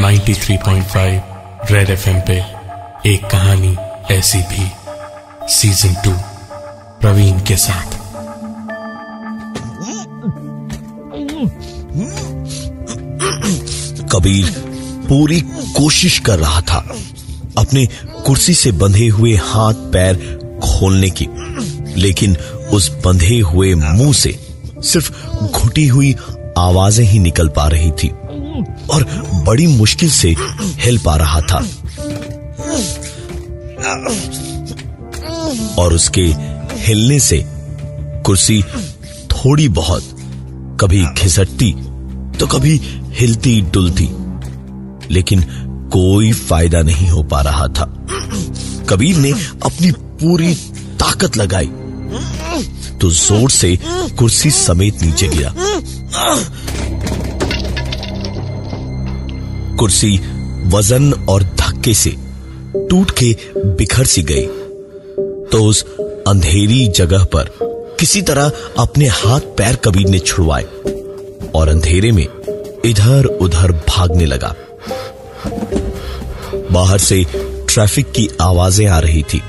93.5 red FM पे एक कहानी ऐसी भी सीजन 2 प्रवीण के साथ। कबीर पूरी कोशिश कर रहा था अपने कुर्सी से बंधे हुए हाथ पैर खोलने की, लेकिन उस बंधे हुए मुंह से सिर्फ घुटी हुई आवाजें ही निकल पा रही थी और बड़ी मुश्किल से हिल पा रहा था। और उसके हिलने से कुर्सी थोड़ी बहुत कभी घिसटती तो कभी हिलती डुलती, लेकिन कोई फायदा नहीं हो पा रहा था। कबीर ने अपनी पूरी ताकत लगाई तो जोर से कुर्सी समेत नीचे गिरा। कुर्सी वजन और धक्के से टूट के बिखर सी गई तो उस अंधेरी जगह पर किसी तरह अपने हाथ पैर कबीर ने छुड़वाए और अंधेरे में इधर उधर भागने लगा। बाहर से ट्रैफिक की आवाजें आ रही थी।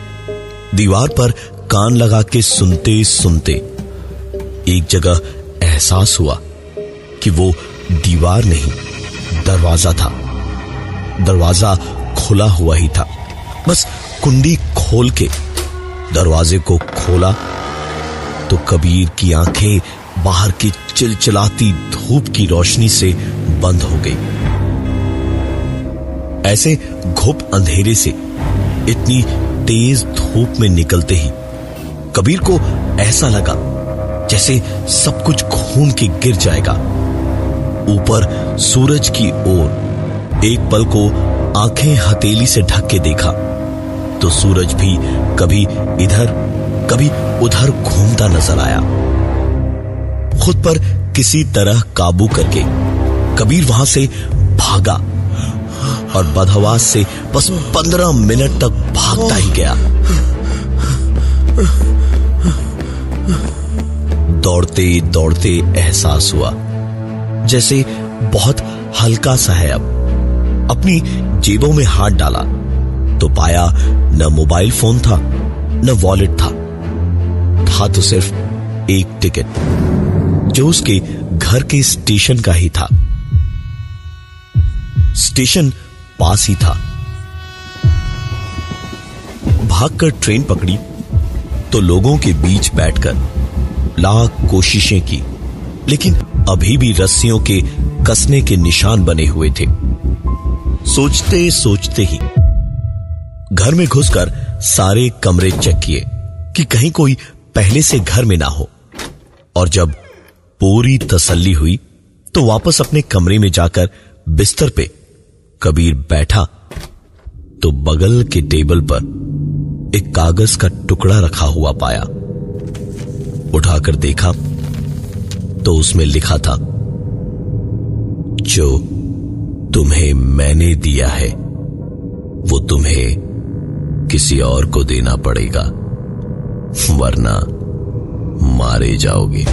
दीवार पर कान लगा के सुनते सुनते एक जगह एहसास हुआ कि वो दीवार नहीं, दरवाजा था। दरवाजा खुला हुआ ही था। बस कुंडी खोल के दरवाजे को खोला तो कबीर की आंखें बाहर की चिलचिलाती धूप की रोशनी से बंद हो गई। ऐसे घुप अंधेरे से इतनी तेज धूप में निकलते ही कबीर को ऐसा लगा जैसे सब कुछ खून के गिर जाएगा। ऊपर सूरज की ओर एक पल को आंखें हथेली से ढक के देखा तो सूरज भी कभी इधर कभी उधर घूमता नजर आया। खुद पर किसी तरह काबू करके कबीर वहां से भागा और बदहवास से बस 15 मिनट तक भागता ही गया। दौड़ते दौड़ते एहसास हुआ जैसे बहुत हल्का सा है। अब अपनी जेबों में हाथ डाला तो पाया न मोबाइल फोन था न वॉलेट था तो सिर्फ एक टिकट जो उसके घर के स्टेशन का ही था। स्टेशन पास ही था। भागकर ट्रेन पकड़ी तो लोगों के बीच बैठकर लाख कोशिशें की, लेकिन अभी भी रस्सियों के कसने के निशान बने हुए थे। सोचते सोचते ही घर में घुसकर सारे कमरे चेक किए कि कहीं कोई पहले से घर में ना हो, और जब पूरी तसल्ली हुई तो वापस अपने कमरे में जाकर बिस्तर पे कबीर बैठा तो बगल के टेबल पर एक कागज का टुकड़ा रखा हुआ पाया। उठाकर देखा तो उसमें लिखा था, जो तुम्हें मैंने दिया है वो तुम्हें किसी और को देना पड़ेगा, वरना मारे जाओगे।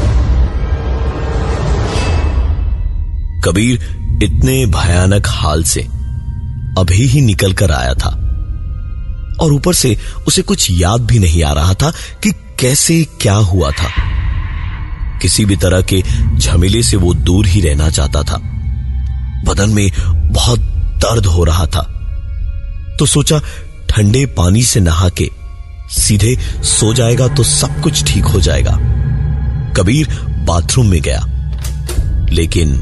कबीर इतने भयानक हाल से अभी ही निकल कर आया था और ऊपर से उसे कुछ याद भी नहीं आ रहा था कि कैसे क्या हुआ था। किसी भी तरह के झमेले से वो दूर ही रहना चाहता था। बदन में बहुत दर्द हो रहा था तो सोचा ठंडे पानी से नहा के सीधे सो जाएगा तो सब कुछ ठीक हो जाएगा। कबीर बाथरूम में गया, लेकिन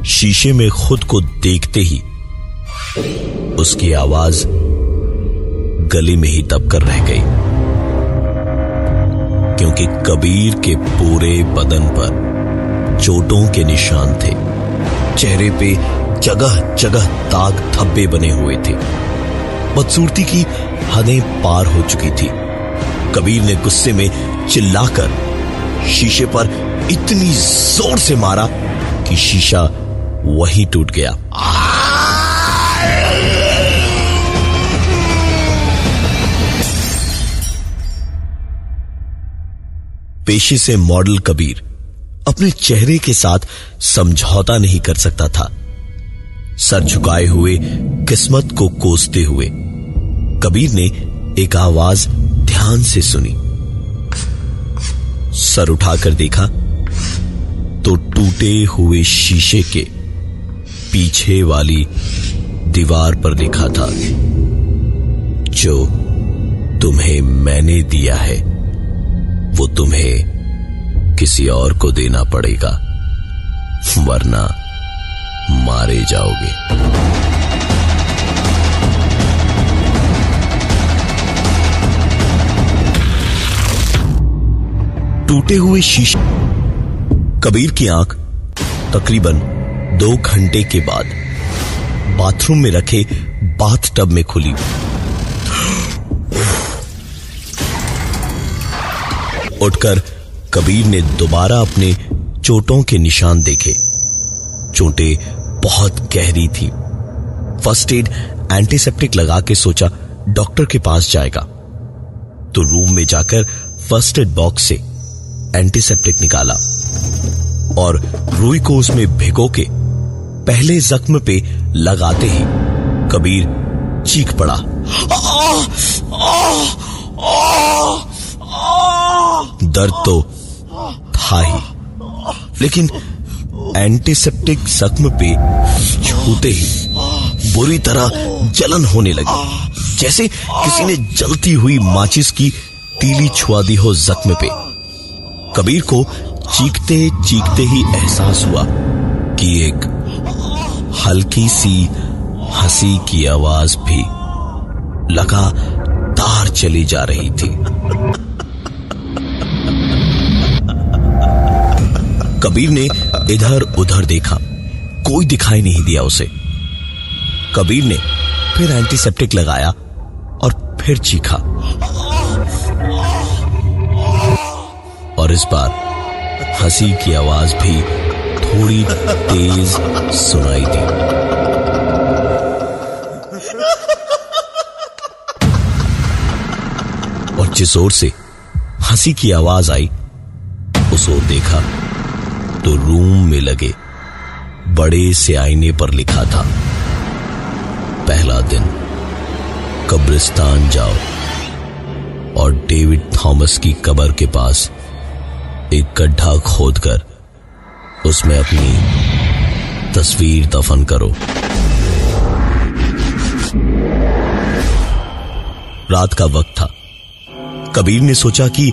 शीशे में खुद को देखते ही उसकी आवाज गले में ही दबकर रह गई, क्योंकि कबीर के पूरे बदन पर चोटों के निशान थे। चेहरे पे जगह जगह दाग धब्बे बने हुए थे। बदसूरती की हदें पार हो चुकी थी। कबीर ने गुस्से में चिल्लाकर शीशे पर इतनी जोर से मारा कि शीशा वहीं टूट गया। पेशे से मॉडल कबीर अपने चेहरे के साथ समझौता नहीं कर सकता था। सर झुकाए हुए किस्मत को कोसते हुए कबीर ने एक आवाज ध्यान से सुनी। सर उठाकर देखा तो टूटे हुए शीशे के पीछे वाली दीवार पर लिखा था, जो तुम्हें मैंने दिया है वो तुम्हें किसी और को देना पड़ेगा, वरना मारे जाओगे। टूटे हुए शीशे। कबीर की आंख तकरीबन 2 घंटे के बाद बाथरूम में रखे बाथटब में खुली। उठकर कबीर ने दोबारा अपने चोटों के निशान देखे। चोटें बहुत गहरी थी। फर्स्ट एड एंटीसेप्टिक लगा के सोचा डॉक्टर के पास जाएगा, तो रूम में जाकर फर्स्ट एड बॉक्स से एंटीसेप्टिक निकाला और रुई को उसमें भिगो के पहले जख्म पे लगाते ही कबीर चीख पड़ा। दर्द तो था ही, लेकिन एंटीसेप्टिक जख्म पे छूते ही बुरी तरह जलन होने लगी, जैसे किसी ने जलती हुई माचिस की तीली छुआ दी हो जख्म पे। कबीर को चीखते चीखते ही एहसास हुआ कि एक हल्की सी हंसी की आवाज भी लगातार चली जा रही थी। कबीर ने इधर उधर देखा, कोई दिखाई नहीं दिया उसे। कबीर ने फिर एंटीसेप्टिक लगाया और फिर चीखा, और इस बार हंसी की आवाज भी थोड़ी तेज सुनाई दी। और जिस ओर से हंसी की आवाज आई उस ओर देखा तो रूम में लगे बड़े से आईने पर लिखा था, पहला दिन कब्रिस्तान जाओ और डेविड थॉमस की कब्र के पास एक गड्ढा खोदकर उसमें अपनी तस्वीर दफन करो। रात का वक्त था। कबीर ने सोचा कि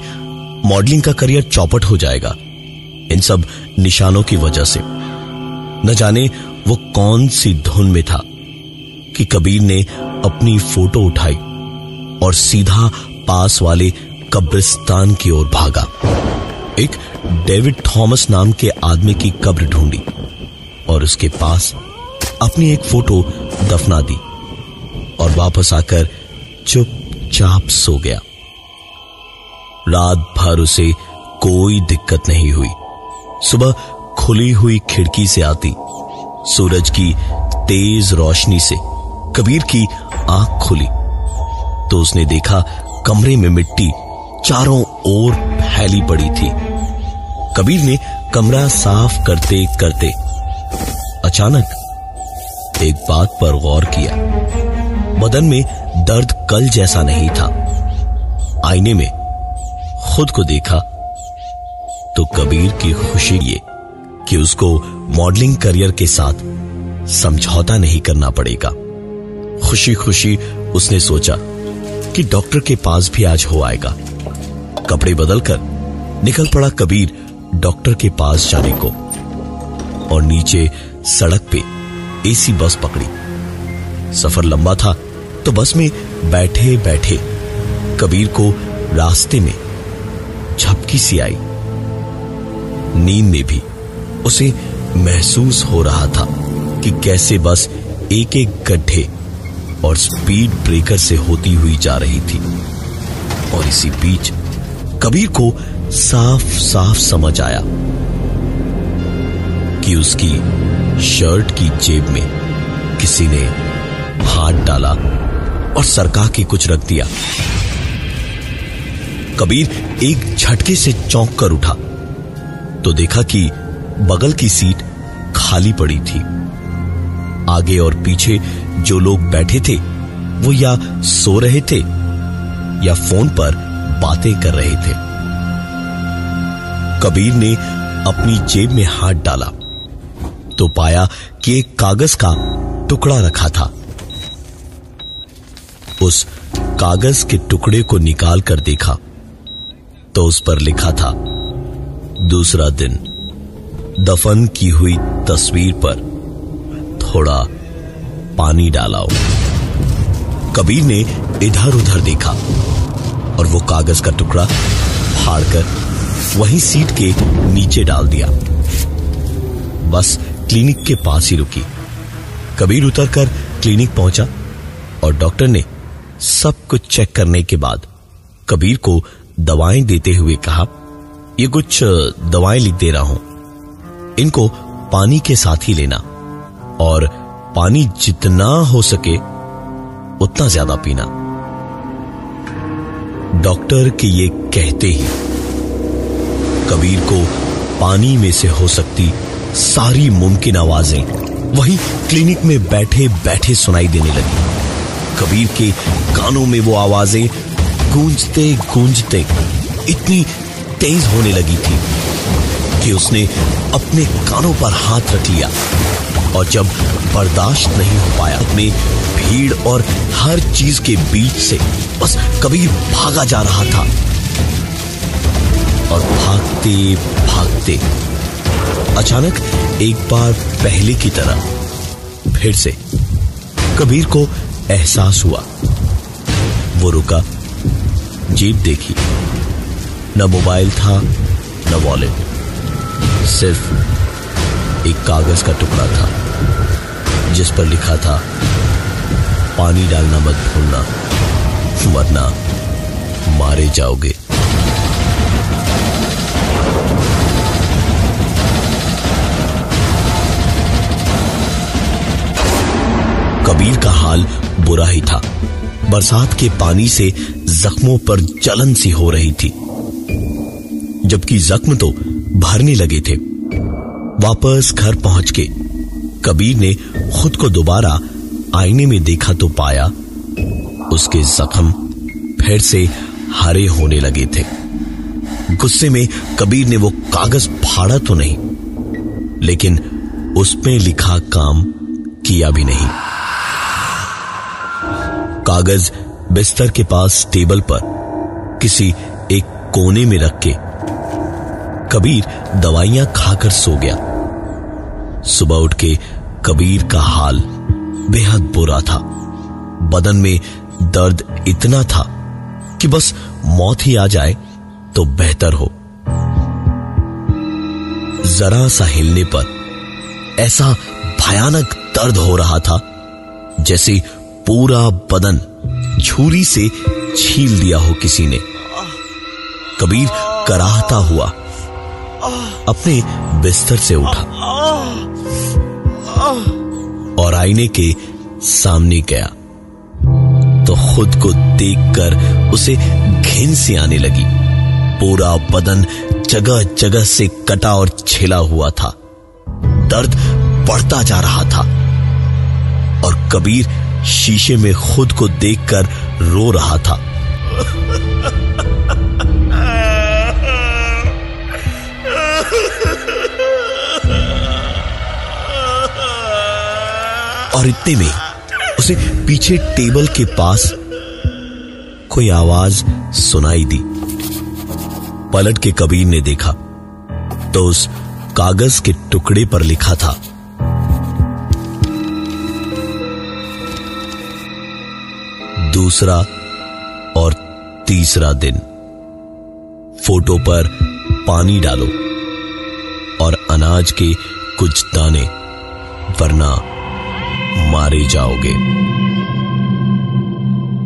मॉडलिंग का करियर चौपट हो जाएगा इन सब निशानों की वजह से। न जाने वो कौन सी धुन में था कि कबीर ने अपनी फोटो उठाई और सीधा पास वाले कब्रिस्तान की ओर भागा। एक डेविड थॉमस नाम के आदमी की कब्र ढूंढी और उसके पास अपनी एक फोटो दफना दी और वापस आकर चुपचाप सो गया। रात भर उसे कोई दिक्कत नहीं हुई। सुबह खुली हुई खिड़की से आती सूरज की तेज रोशनी से कबीर की आंख खुली तो उसने देखा कमरे में मिट्टी चारों ओर फैली पड़ी थी। कबीर ने कमरा साफ करते करते अचानक एक बात पर गौर किया। बदन में दर्द कल जैसा नहीं था। आईने में खुद को देखा तो कबीर की खुशी ये कि उसको मॉडलिंग करियर के साथ समझौता नहीं करना पड़ेगा। खुशी खुशी उसने सोचा कि डॉक्टर के पास भी आज हो आएगा। कपड़े बदलकर निकल पड़ा कबीर डॉक्टर के पास जाने को और नीचे सड़क पे एसी बस पकड़ी। सफर लंबा था तो बस में बैठे बैठे कबीर को रास्ते में झपकी सी आई। नींद में भी उसे महसूस हो रहा था कि कैसे बस एक एक गड्ढे और स्पीड ब्रेकर से होती हुई जा रही थी। और इसी बीच कबीर को साफ साफ समझ आया कि उसकी शर्ट की जेब में किसी ने हाथ डाला और सरका के कुछ रख दिया। कबीर एक झटके से चौंक कर उठा तो देखा कि बगल की सीट खाली पड़ी थी। आगे और पीछे जो लोग बैठे थे वो या सो रहे थे या फोन पर बातें कर रहे थे। कबीर ने अपनी जेब में हाथ डाला तो पाया कि एक कागज का टुकड़ा रखा था। उस कागज के टुकड़े को निकाल कर देखा तो उस पर लिखा था, दूसरा दिन, दफन की हुई तस्वीर पर थोड़ा पानी डालाओ। कबीर ने इधर उधर देखा और वो कागज का टुकड़ा फाड़कर वहीं सीट के नीचे डाल दिया। बस क्लिनिक के पास ही रुकी। कबीर उतरकर क्लिनिक पहुंचा और डॉक्टर ने सब कुछ चेक करने के बाद कबीर को दवाएं देते हुए कहा, ये कुछ दवाएं लिख दे रहा हूं, इनको पानी के साथ ही लेना और पानी जितना हो सके उतना ज्यादा पीना। डॉक्टर के ये कहते ही कबीर को पानी में से हो सकती सारी मुमकिन आवाजें वहीं क्लिनिक में बैठे बैठे सुनाई देने लगी। कबीर के कानों में वो आवाजें गूंजते गूंजते इतनी तेज होने लगी थी कि उसने अपने कानों पर हाथ रख लिया और जब बर्दाश्त नहीं हो पाया अपने भीड़ और हर चीज के बीच से बस कबीर भागा जा रहा था। और भागते भागते अचानक एक बार पहले की तरह फिर से कबीर को एहसास हुआ। वो रुका, जेब देखी, न मोबाइल था न वॉलेट, सिर्फ एक कागज का टुकड़ा था जिस पर लिखा था, पानी डालना मत भूलना वरना मारे जाओगे। कबीर का हाल बुरा ही था। बरसात के पानी से जख्मों पर जलन सी हो रही थी, जबकि जख्म तो भरने लगे थे। वापस घर पहुंच के कबीर ने खुद को दोबारा आईने में देखा तो पाया उसके जख्म फिर से हरे होने लगे थे। गुस्से में कबीर ने वो कागज फाड़ा तो नहीं, लेकिन उसमें लिखा काम किया भी नहीं। कागज बिस्तर के पास टेबल पर किसी एक कोने में रख के कबीर दवाइयां खाकर सो गया। सुबह उठ के कबीर का हाल बेहद बुरा था। बदन में दर्द इतना था कि बस मौत ही आ जाए तो बेहतर हो। जरा सा हिलने पर ऐसा भयानक दर्द हो रहा था जैसे पूरा बदन छुरी से छील दिया हो किसी ने। कबीर कराहता हुआ अपने बिस्तर से उठा और आईने के सामने गया तो खुद को देखकर उसे घिन सी आने लगी। पूरा बदन जगह जगह से कटा और छिला हुआ था। दर्द बढ़ता जा रहा था और कबीर शीशे में खुद को देखकर रो रहा था। और इतने में उसे पीछे टेबल के पास कोई आवाज सुनाई दी। पलट के कबीर ने देखा तो उस कागज के टुकड़े पर लिखा था, दूसरा और तीसरा दिन, फोटो पर पानी डालो और अनाज के कुछ दाने वरना मारे जाओगे।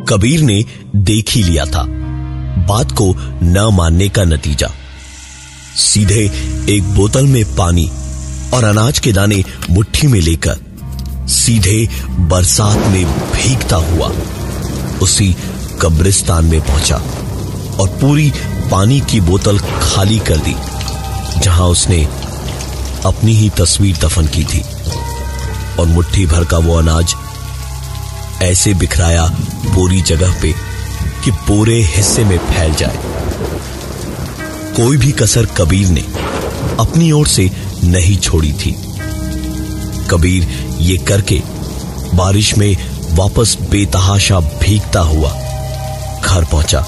कबीर ने देख ही लिया था बात को न मानने का नतीजा। सीधे एक बोतल में पानी और अनाज के दाने मुट्ठी में लेकर सीधे बरसात में भीगता हुआ उसी कब्रिस्तान में पहुंचा और पूरी पानी की बोतल खाली कर दी जहां उसने अपनी ही तस्वीर दफन की थी और मुट्ठी भर का वो अनाज ऐसे बिखराया पूरी जगह पे कि पूरे हिस्से में फैल जाए। कोई भी कसर कबीर ने अपनी ओर से नहीं छोड़ी थी। कबीर ये करके बारिश में वापस बेतहाशा भीगता हुआ घर पहुंचा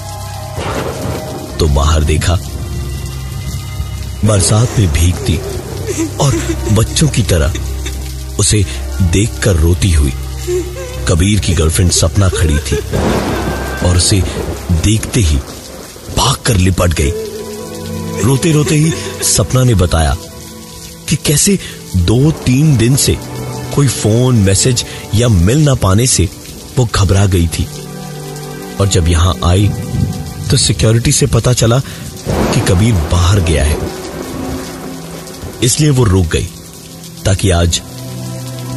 तो बाहर देखा बरसात में भीगती और बच्चों की तरह उसे देखकर रोती हुई कबीर की गर्लफ्रेंड सपना खड़ी थी और उसे देखते ही भागकर लिपट गई। रोते रोते ही सपना ने बताया कि कैसे 2-3 दिन से कोई फोन मैसेज या मिल ना पाने से वो घबरा गई थी और जब यहां आई तो सिक्योरिटी से पता चला कि कबीर बाहर गया है, इसलिए वो रुक गई ताकि आज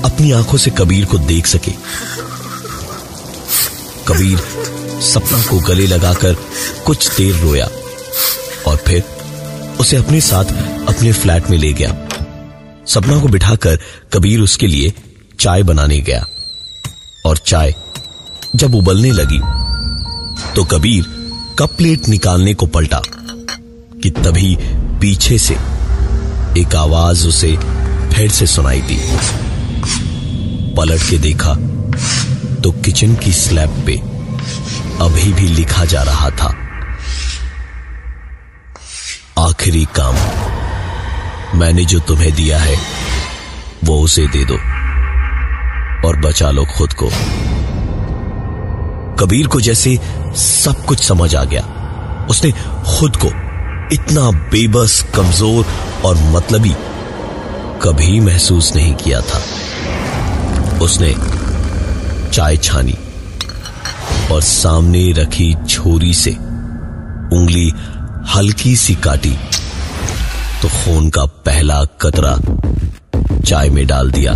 अपनी आंखों से कबीर को देख सके। कबीर सपना को गले लगाकर कुछ देर रोया और फिर उसे अपने साथ अपने फ्लैट में ले गया। सपना को बिठाकर कबीर उसके लिए चाय बनाने गया और चाय जब उबलने लगी तो कबीर कप प्लेट निकालने को पलटा कि तभी पीछे से एक आवाज उसे फिर से सुनाई दी। पलट के देखा तो किचन की स्लैब पे अभी भी लिखा जा रहा था, आखिरी काम, मैंने जो तुम्हें दिया है वो उसे दे दो और बचा लो खुद को। कबीर को जैसे सब कुछ समझ आ गया। उसने खुद को इतना बेबस, कमजोर और मतलबी कभी महसूस नहीं किया था। उसने चाय छानी और सामने रखी छुरी से उंगली हल्की सी काटी तो खून का पहला कतरा चाय में डाल दिया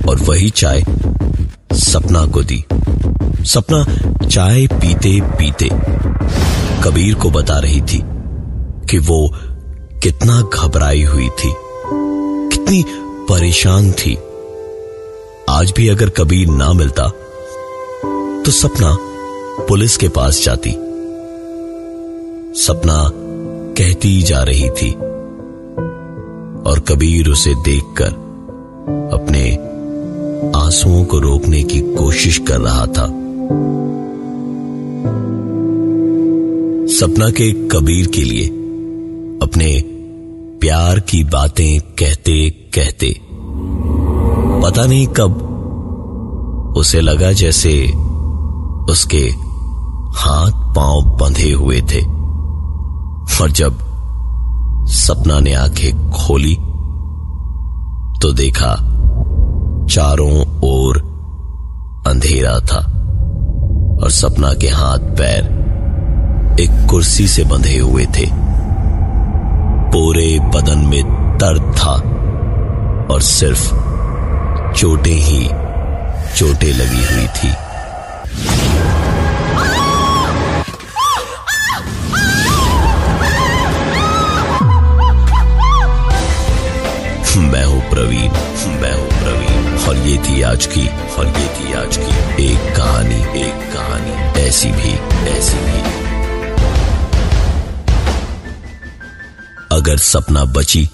और वही चाय सपना को दी। सपना चाय पीते पीते कबीर को बता रही थी कि वो कितना घबराई हुई थी, कितनी परेशान थी। आज भी अगर कबीर ना मिलता तो सपना पुलिस के पास जाती। सपना कहती जा रही थी और कबीर उसे देखकर अपने आंसुओं को रोकने की कोशिश कर रहा था। सपना के कबीर के लिए अपने प्यार की बातें कहते कहते पता नहीं कब उसे लगा जैसे उसके हाथ पांव बंधे हुए थे और जब सपना ने आंखें खोली तो देखा चारों ओर अंधेरा था और सपना के हाथ पैर एक कुर्सी से बंधे हुए थे। पूरे बदन में दर्द था और सिर्फ चोटें ही चोटें लगी हुई थी। मैं हूं प्रवीण और ये थी आज की एक कहानी ऐसी भी। अगर सपना बची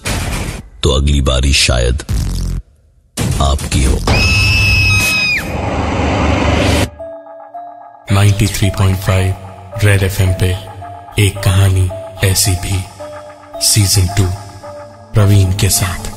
तो अगली बारी शायद आपकी हो। 93.5 रेड एफएम पे एक कहानी ऐसी भी सीजन 2 प्रवीण के साथ।